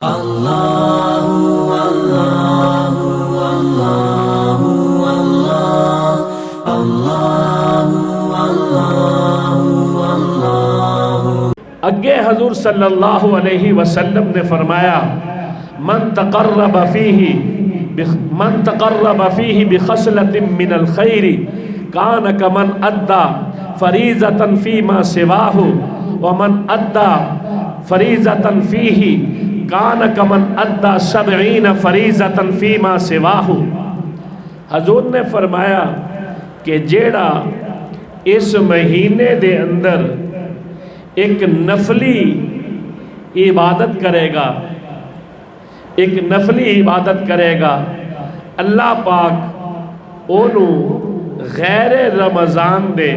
اگے حضور صلی اللہ علیہ وسلم نے فرمایا من تقرب فیہ بخصلۃ من الخیر کان کمن ادى فریضۃ فیما سواہ ومن ادى فریضۃ فیہ کان کمن ادى 70 فریضۃ فیما سواہ۔ حضور نے فرمایا کہ جیڑا اس مہینے دے اندر ایک نفلی عبادت کرے گا، ایک نفلی عبادت کرے گا، اللہ پاک اونوں غیر رمضان دے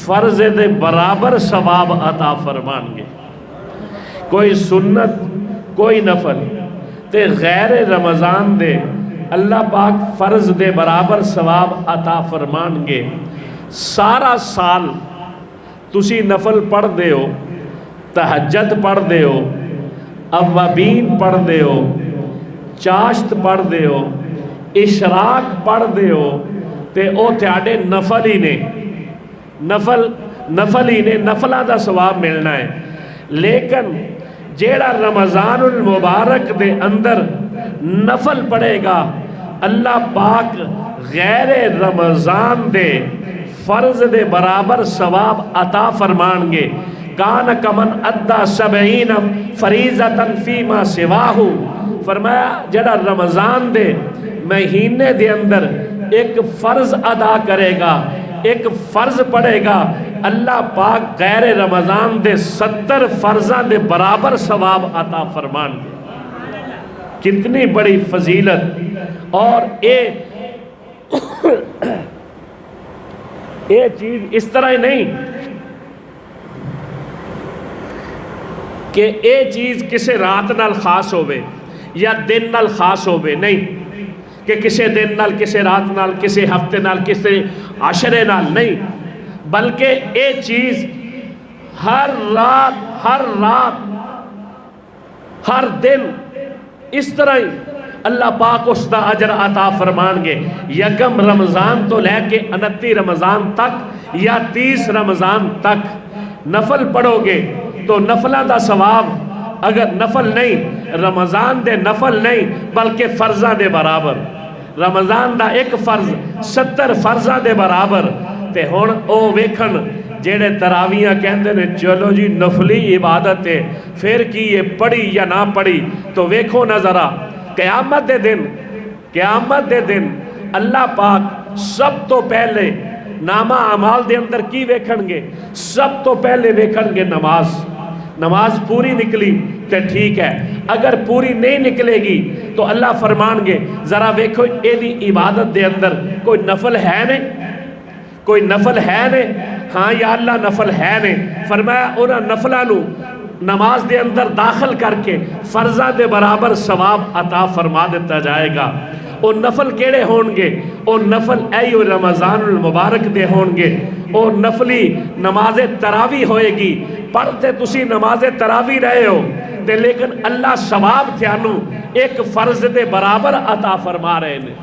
فرض دے برابر ثواب عطا فرمان گے۔ کوئی سنت کوئی نفل تے غیر رمضان دے اللہ پاک فرض دے برابر ثواب عطا فرمان گے۔ سارا سال تسی نفل پڑھ دے ہو، تہجد پڑھ دے ہو، اوابین پڑھ دے ہو، چاشت پڑھ دے ہو، اشراق پڑھ دے ہو، تے او تھاڑے نفل ہی نے نفلہ دا ثواب ملنا ہے۔ لیکن جیڑا رمضان المبارک دے اندر نفل پڑھے گا، اللہ پاک غیر رمضان دے فرض دے برابر ثواب عطا فرمان گے۔ کان کمن ادى 70 فریضۃ فیما سواہ۔ فرمایا جڑا رمضان دے مہینے دے اندر ایک فرض ادا کرے گا، ایک فرض پڑھے گا، اللہ پاک غیر رمضان دے 70 فرضاں دے برابر ثواب عطا فرمان گے۔ کتنی بڑی فضیلت! اور یہ چیز اس طرح ہی نہیں کہ یہ چیز کسی رات نال خاص ہوئے یا دن نال خاص ہوئے، نہیں کہ کسی دن نال، کسی رات نال، کسی ہفتے نال، کسی عشرے نال، نہیں، بلکہ یہ چیز ہر رات ہر دن اس طرح ہی اللہ پاک اس دا اجر عطا فرمان گے۔ یکم رمضان تو لے کے 29 رمضان تک یا 30 رمضان تک نفل پڑھو گے تو نفلہ دا ثواب، اگر نفل نہیں، رمضان دے نفل نہیں بلکہ فرضاں دے برابر، رمضان دا ایک فرض 70 فرضاں دے برابر۔ تے ہون او ویکھن جیڑے تراویاں کہندے نے چلو جی نفلی عبادت ہے، پھر کی یہ پڑھی یا نہ پڑھی، تو ویکھو نظرہ قیامت دے دن اللہ پاک سب تو پہلے نامہ اعمال دے اندر کی ویکھن گے؟ سب تو پہلے ویکھن گے نماز پوری نکلی تے ٹھیک ہے، اگر پوری نہیں نکلے گی تو اللہ فرمان گے ذرا ویکھو ایدی عبادت دے اندر کوئی نفل ہے نہیں، کوئی نفل ہے نہیں؟ ہاں یا اللہ نفل ہے نہیں۔ فرمایا انہاں نفلہ نو نماز دے اندر داخل کر کے فرضاں دے برابر ثواب عطا فرما دیتا جائے گا۔ او نفل کیڑے ہون گے؟ او نفل ایو رمضان المبارک دے ہون گے۔ او نفلی نماز تراوی ہوئے گی، پڑھتے تسی نماز تراوی رہے ہو تے لیکن اللہ ثواب تھیانو ایک فرض دے برابر عطا فرما رہے ہیں۔